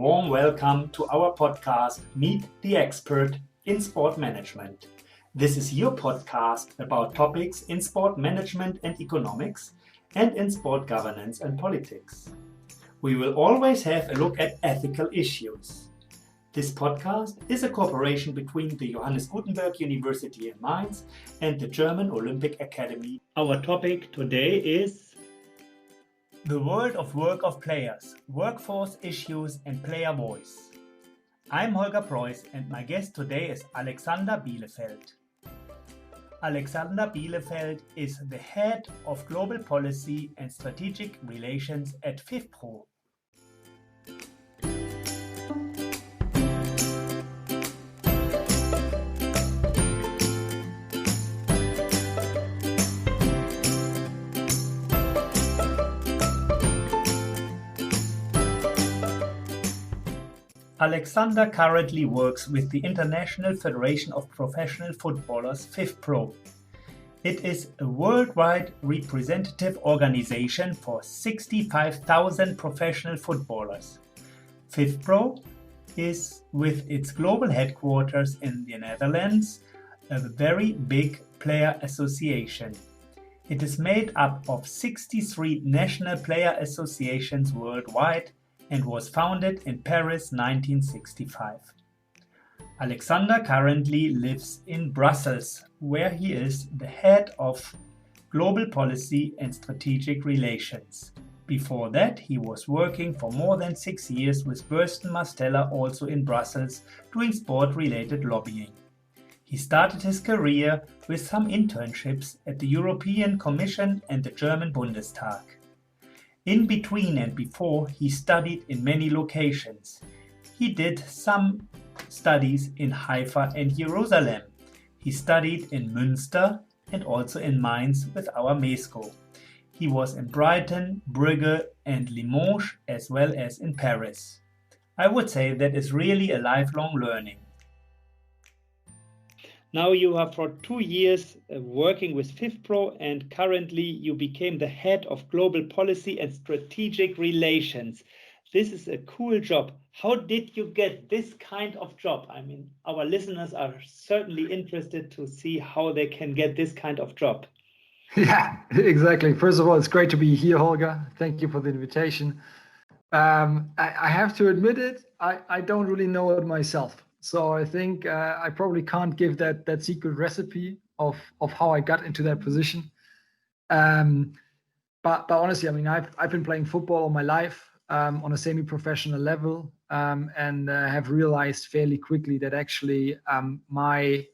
warm welcome to our podcast, Meet the Expert in Sport Management. This is your podcast about topics in sport management and economics and in sport governance and politics. We will always have a look at ethical issues. This podcast is a cooperation between the Johannes Gutenberg University in Mainz and the German Olympic Academy. Our topic today is the world of work of players, workforce issues and player voice. I'm Holger Preuss and my guest today is Alexander Bielefeld. Alexander Bielefeld is the head of global policy and strategic relations at FIFPRO. Alexander currently works with the International Federation of Professional Footballers, FIFPRO. It is a worldwide representative organization for 65,000 professional footballers. FIFPRO is, with its global headquarters in the Netherlands, a very big player association. It is made up of 63 national player associations worldwide and was founded in Paris 1965. Alexander currently lives in Brussels, where he is the head of global policy and strategic relations. Before that, he was working for more than 6 years with Bursten Marsteller, also in Brussels, doing sport-related lobbying. He started his career with some internships at the European Commission and the German Bundestag. In between and before, he studied in many locations. He did some studies in Haifa and Jerusalem. He studied in Münster and also in Mainz with our MESCO. He was in Brighton, Brugge and Limoges as well as in Paris. I would say that is really a lifelong learning. Now you are for 2 years working with FIFPRO and currently you became the head of global policy and strategic relations. This is a cool job. How did you get this kind of job? I mean, our listeners are certainly interested to see how they can get this kind of job. Yeah, exactly. First of all, it's great to be here, Holger. Thank you for the invitation. I have to admit it, I don't really know it myself. So I think I probably can't give that secret recipe of how I got into that position. But honestly, I mean, I've been playing football all my life on a semi-professional level, and have realized fairly quickly that actually my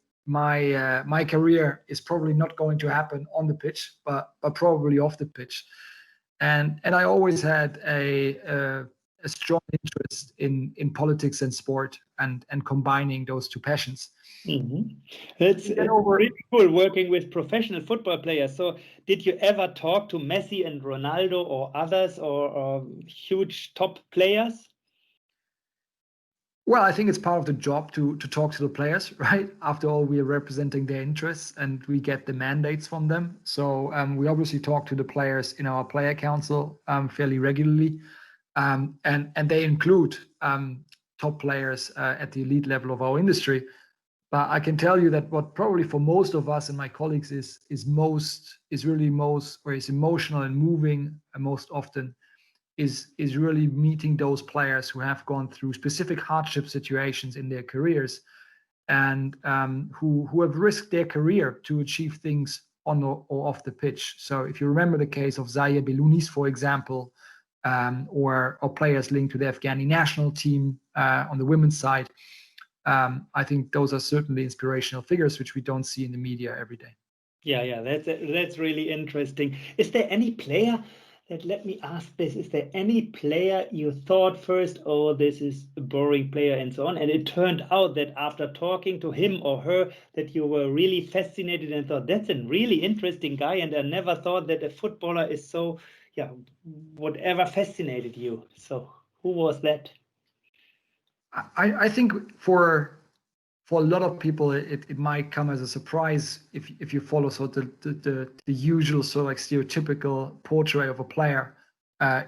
career is probably not going to happen on the pitch, but probably off the pitch. And I always had a strong interest in politics and sport and combining those two passions. Mm-hmm. It's really cool working with professional football players. So did you ever talk to Messi and Ronaldo or others or huge top players? Well, I think it's part of the job to talk to the players, right? After all, we are representing their interests and we get the mandates from them. So we obviously talk to the players in our player council fairly regularly. And they include top players at the elite level of our industry. But I can tell you that what probably for most of us and my colleagues is emotional and moving most often is really meeting those players who have gone through specific hardship situations in their careers and who have risked their career to achieve things on or off the pitch. So if you remember the case of Zahir Belounis, for example, or players linked to the Afghani national team on the women's side. I think those are certainly inspirational figures which we don't see in the media every day. Yeah, that's really interesting. Is there any player let me ask this, is there any player you thought first, oh, this is a boring player and so on, and it turned out that after talking to him or her that you were really fascinated and thought, that's a really interesting guy, and I never thought that a footballer is so, whatever fascinated you. So who was that? I think for a lot of people, it might come as a surprise if you follow sort of the usual sort of like stereotypical portrait of a player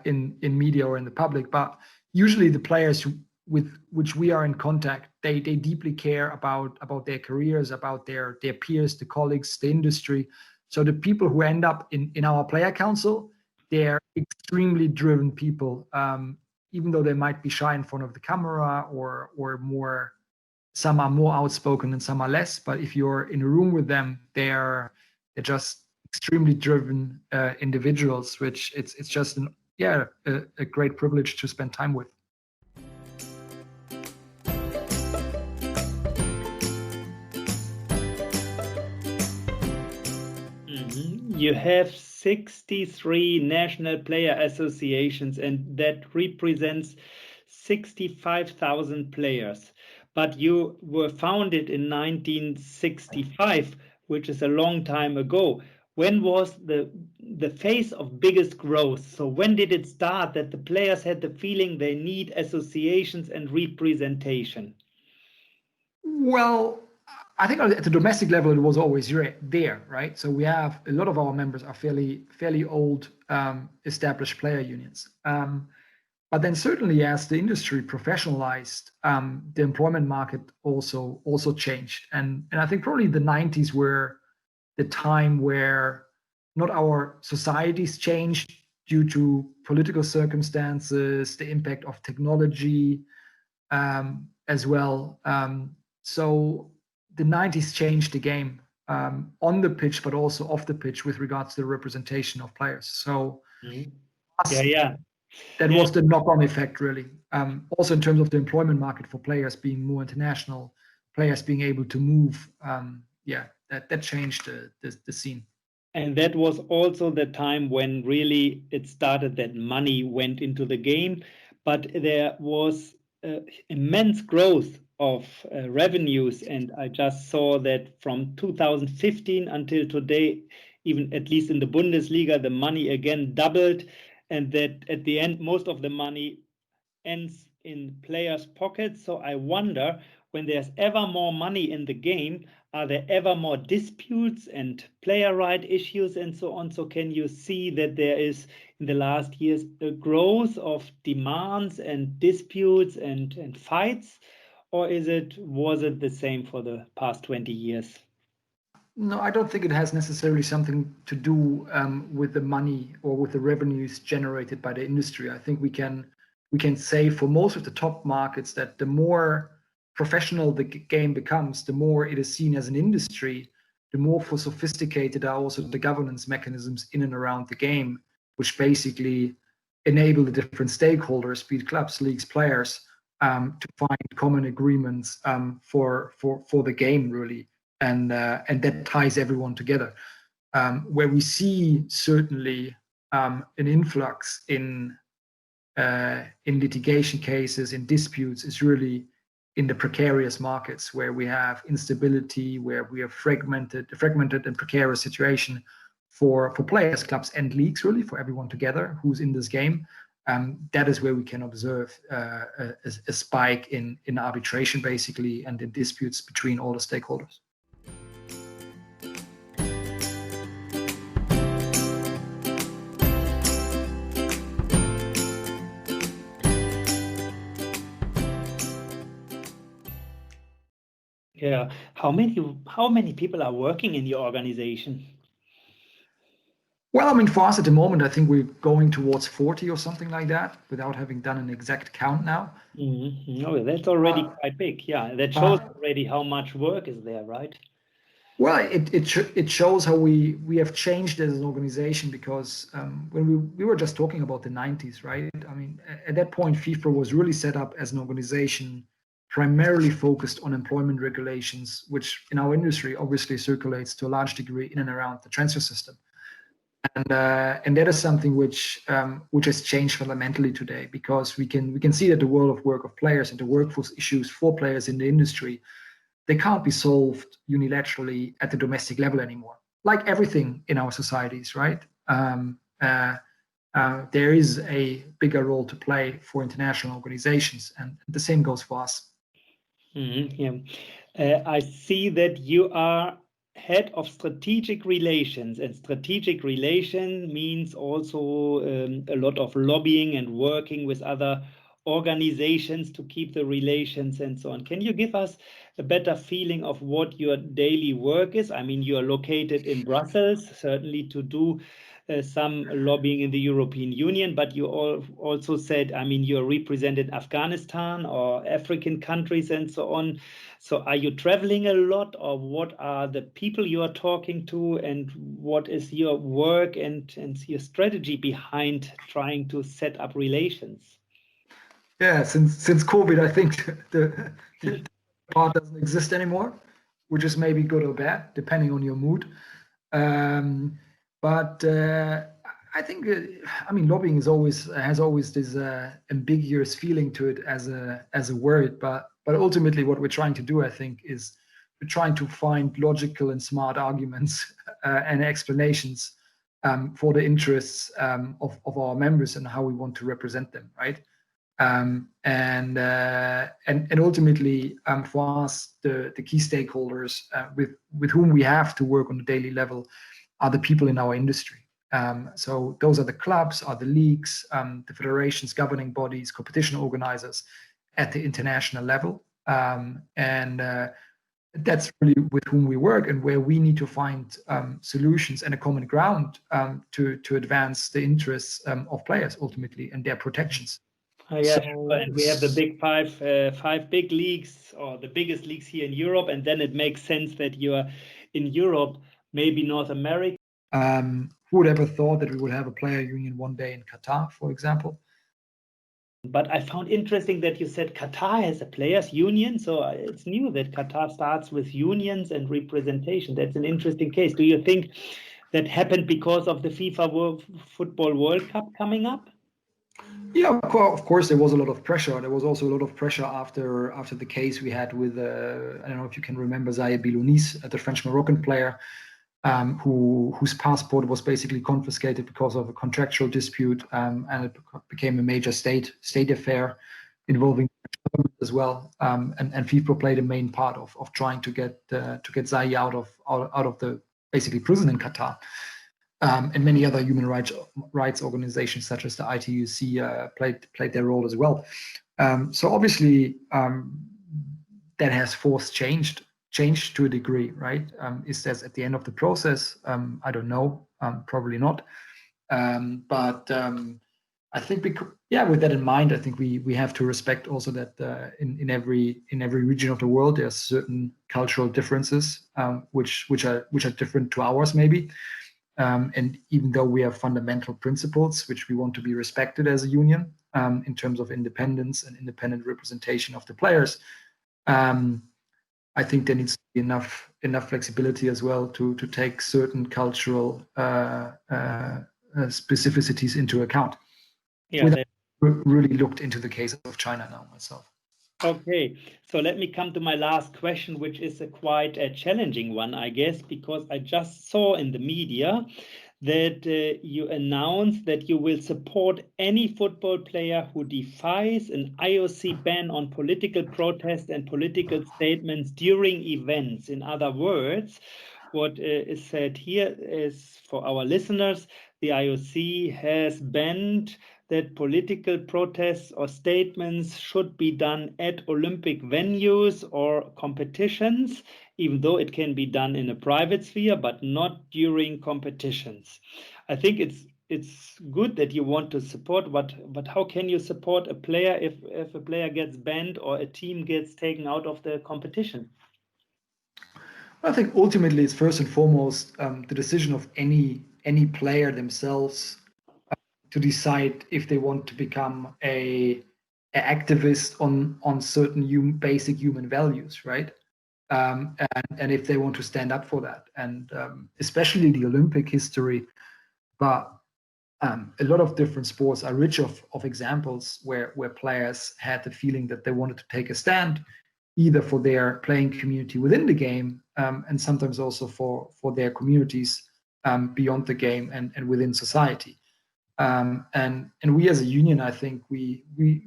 in media or in the public. But usually the players with which we are in contact, they deeply care about their careers, about their peers, the colleagues, the industry. So the people who end up in our player council, they're extremely driven people, even though they might be shy in front of the camera or more. Some are more outspoken and some are less. But if you're in a room with them, they're just extremely driven individuals, which it's just a great privilege to spend time with. You have 63 national player associations, and that represents 65,000 players. But you were founded in 1965, which is a long time ago. When was the phase of biggest growth? So when did it start that the players had the feeling they need associations and representation? Well, I think at the domestic level, it was always there, right? So we have a lot of our members are fairly old, established player unions. But then certainly as the industry professionalized, the employment market also changed. And I think probably the 90s were the time where not our societies changed due to political circumstances, the impact of technology as well. So the 90s changed the game on the pitch, but also off the pitch with regards to the representation of players. So that was the knock-on effect, really. Also in terms of the employment market for players being more international, players being able to move. That changed the scene. And that was also the time when really it started that money went into the game, but there was immense growth of revenues. And I just saw that from 2015 until today, even at least in the Bundesliga, the money again doubled, and that at the end, most of the money ends in players' pockets. So I wonder, when there's ever more money in the game, are there ever more disputes and player right issues and so on? So can you see that there is, in the last years, a growth of demands and disputes and fights? Or was it the same for the past 20 years? No, I don't think it has necessarily something to do with the money or with the revenues generated by the industry. I think we can say for most of the top markets that the more professional the game becomes, the more it is seen as an industry, the more sophisticated are also the governance mechanisms in and around the game, which basically enable the different stakeholders, be it clubs, leagues, players, to find common agreements for the game, really. And that ties everyone together. Where we see certainly an influx in litigation cases, in disputes, is really in the precarious markets where we have instability, where we have fragmented and precarious situation for players, clubs, and leagues, really for everyone together who's in this game. That is where we can observe a spike in arbitration, basically, and in disputes between all the stakeholders. Yeah. How many people are working in your organization? Well, I mean, for us at the moment, I think we're going towards 40 or something like that, without having done an exact count now. Mm-hmm. Oh, that's already quite big. Yeah, that shows already how much work is there, right? Well, it shows how we have changed as an organization, because when we were just talking about the 90s, right? I mean, at that point, FIFPRO was really set up as an organization primarily focused on employment regulations, which in our industry obviously circulates to a large degree in and around the transfer system. And that is something which has changed fundamentally today, because we can see that the world of work of players and the workforce issues for players in the industry, they can't be solved unilaterally at the domestic level anymore. Like everything in our societies, right? There is a bigger role to play for international organizations, and the same goes for us. Mm-hmm, yeah. I see that you are head of strategic relations, and strategic relation means also a lot of lobbying and working with other organizations to keep the relations and so on. Can you give us a better feeling of what your daily work is? I mean, you are located in Brussels, certainly to do some lobbying in the European Union, but you also said, I mean, you're represented Afghanistan or African countries and so on. So are you traveling a lot, or what are the people you are talking to, and what is your work and your strategy behind trying to set up relations? Yeah, since COVID, I think the part doesn't exist anymore, which is maybe good or bad, depending on your mood. But I think, I mean, lobbying has always this ambiguous feeling to it as a word. But ultimately, what we're trying to do, I think, is we're trying to find logical and smart arguments and explanations for the interests of our members and how we want to represent them, right? And ultimately, for us, the key stakeholders with whom we have to work on a daily level are the people in our industry. So those are the clubs, are the leagues, the federations, governing bodies, competition organizers at the international level. And that's really with whom we work, and where we need to find solutions and a common ground to advance the interests of players ultimately and their protections. Yeah, sure. And we have the big five big leagues, or the biggest leagues here in Europe, and then it makes sense that you are in Europe, maybe North America. Who would ever thought that we would have a player union one day in Qatar, for example? But I found interesting that you said Qatar has a players union, so it's new that Qatar starts with unions and representation. That's an interesting case. Do you think that happened because of the FIFA Football World Cup coming up? Yeah, of course, there was a lot of pressure. There was also a lot of pressure after the case we had with, I don't know if you can remember Zahir Bilounis, the French-Moroccan player, whose passport was basically confiscated because of a contractual dispute, and it became a major state affair involving as well. And FIFPRO played a main part of trying to get Zahir out of the basically prison in Qatar. And many other human rights organizations, such as the ITUC, played their role as well. So obviously, that has forced change to a degree, right? Is that at the end of the process? I don't know. Probably not. But I think with that in mind, I think we have to respect also that in every region of the world, there's certain cultural differences which are different to ours, maybe. And even though we have fundamental principles which we want to be respected as a union in terms of independence and independent representation of the players, I think there needs to be enough flexibility as well to take certain cultural specificities into account. Yeah, really looked into the case of China now myself. Okay, so let me come to my last question, which is a quite challenging one, I guess, because I just saw in the media that you announced that you will support any football player who defies an IOC ban on political protest and political statements during events. In other words, what is said here is, for our listeners, the IOC has banned that political protests or statements should be done at Olympic venues or competitions, even though it can be done in a private sphere, but not during competitions. I think it's good that you want to support, but how can you support a player if a player gets banned or a team gets taken out of the competition? I think ultimately it's first and foremost the decision of any player themselves to decide if they want to become a activist on certain basic human values, right? And if they want to stand up for that, and especially the Olympic history, but a lot of different sports are rich of examples where players had the feeling that they wanted to take a stand, either for their playing community within the game, and sometimes also for their communities beyond the game and within society. And we as a union, I think we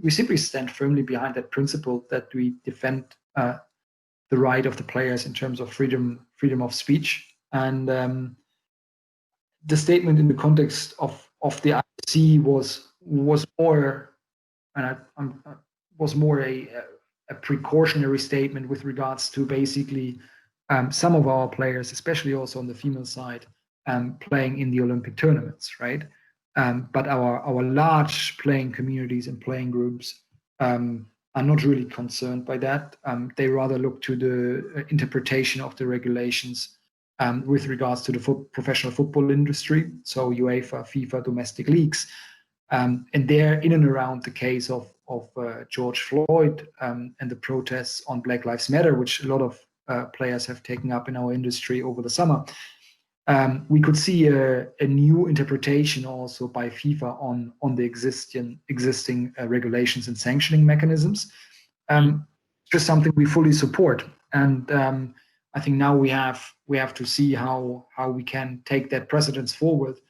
simply stand firmly behind that principle that we defend the right of the players in terms of freedom of speech. And the statement in the context of the IOC was more and I was more a precautionary statement with regards to basically some of our players, especially also on the female side, playing in the Olympic tournaments, right? But our large playing communities and playing groups are not really concerned by that. They rather look to the interpretation of the regulations with regards to the professional football industry, so UEFA, FIFA, domestic leagues. And there, in and around the case of George Floyd and the protests on Black Lives Matter, which a lot of players have taken up in our industry over the summer, we could see a new interpretation also by FIFA on the existing regulations and sanctioning mechanisms. Just something we fully support, and I think now we have to see how we can take that precedence forward,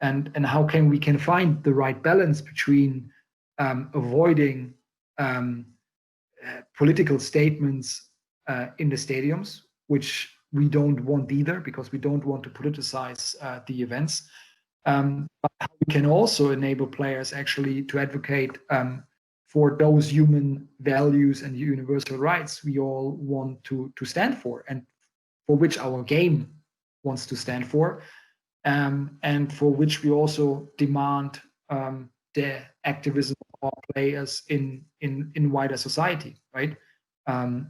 and how we can find the right balance between avoiding political statements in the stadiums, which we don't want either, because we don't want to politicize the events. But how we can also enable players actually to advocate for those human values and universal rights we all want to stand for, and for which our game wants to stand for, and for which we also demand the activism of our players in wider society, right?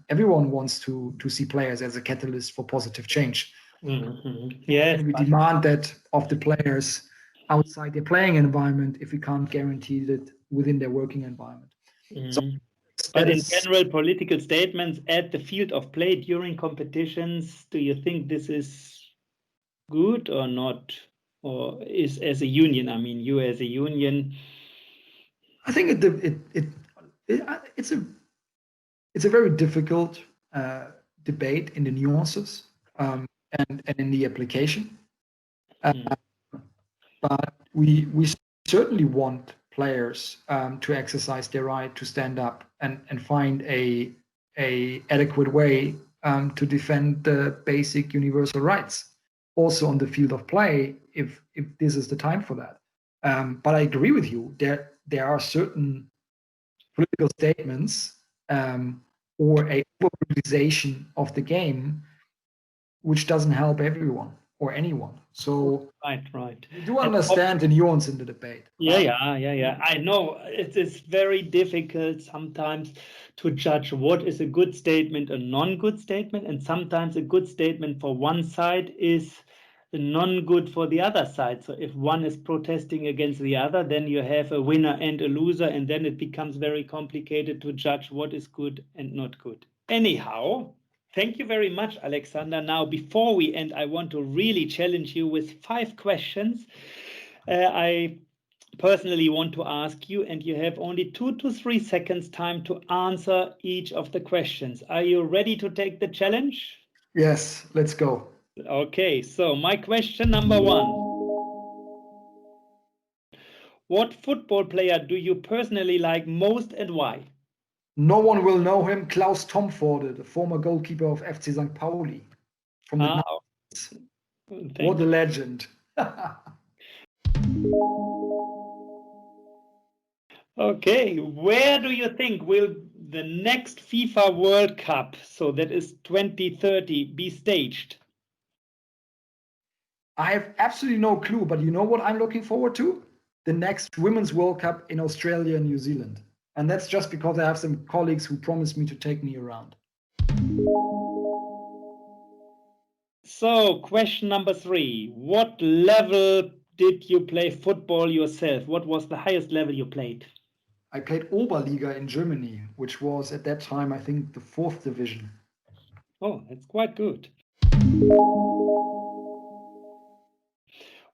Everyone wants to see players as a catalyst for positive change. Yes, and we demand that of the players outside their playing environment if we can't guarantee that within their working environment. So but in general, political statements at the field of play during competitions, do you think this is good or not? Or is, as a union, I mean, you as a union? I think it's a very difficult debate in the nuances and in the application. But we certainly want players to exercise their right to stand up and find a adequate way to defend the basic universal rights, also on the field of play, if this is the time for that. But I agree with you. There are certain political statements or a politicization of the game which doesn't help everyone or anyone. So right. You do understand the nuance in the debate. Yeah. I know it is very difficult sometimes to judge what is a good statement, a non-good statement, and sometimes a good statement for one side is a non-good for the other side. So if one is protesting against the other, then you have a winner and a loser, and then it becomes very complicated to judge what is good and not good. Anyhow, thank you very much, Alexander. Now, before we end, I want to really challenge you with 5 questions. I personally want to ask you, and you have only 2 to 3 seconds time to answer each of the questions. Are you ready to take the challenge? Yes, let's go. Okay, so my question number 1. What football player do you personally like most and why? No one will know him, Klaus Tomforde, the former goalkeeper of FC St. Pauli. From the what a legend. Okay, where do you think will the next FIFA World Cup, so that is 2030, be staged? I have absolutely no clue, but you know what I'm looking forward to? The next Women's World Cup in Australia and New Zealand. And that's just because I have some colleagues who promised me to take me around. So, question number 3. What level did you play football yourself? What was the highest level you played? I played Oberliga in Germany, which was at that time, I think, the 4th division. Oh, that's quite good.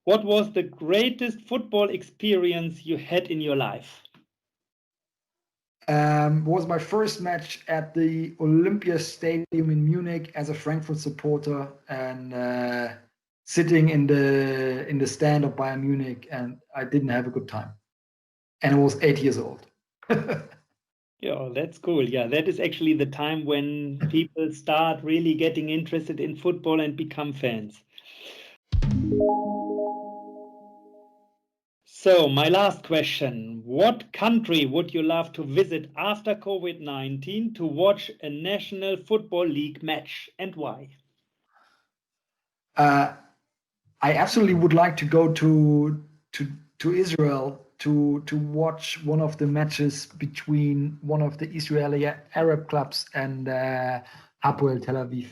What was the greatest football experience you had in your life? Was my first match at the Olympia Stadium in Munich as a Frankfurt supporter, and sitting in the stand of Bayern Munich, and I didn't have a good time. And I was 8 years old. Yeah, that's cool. Yeah, that is actually the time when people start really getting interested in football and become fans. So, my last question. What country would you love to visit after COVID-19 to watch a national football league match, and why? I absolutely would like to go to Israel to watch one of the matches between one of the Israeli Arab clubs and Hapoel Tel Aviv.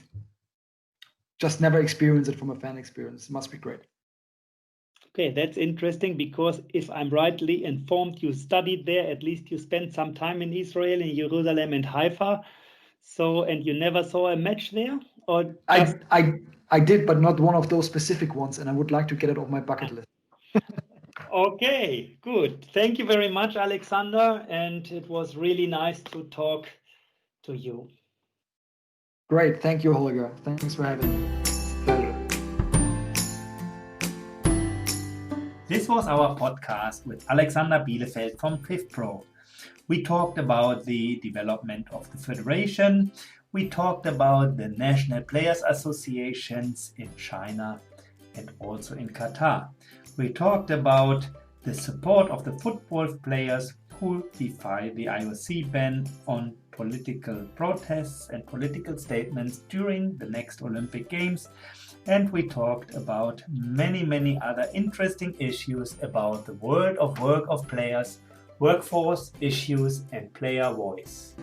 Just never experienced it from a fan experience. It must be great. Okay, that's interesting, because if I'm rightly informed, you studied there, at least you spent some time in Israel, in Jerusalem and Haifa. So, and you never saw a match there? Or just... I did, but not one of those specific ones, and I would like to get it off my bucket list. Okay, good. Thank you very much, Alexander, and it was really nice to talk to you. Great, thank you, Holger. Thanks for having me. Pleasure. This was our podcast with Alexander Bielefeld from FIFPRO. We talked about the development of the federation. We talked about the national players associations in China and also in Qatar. We talked about the support of the football players who defy the IOC ban on political protests and political statements during the next Olympic Games. And we talked about many other interesting issues about the world of work of players, workforce issues and player voice.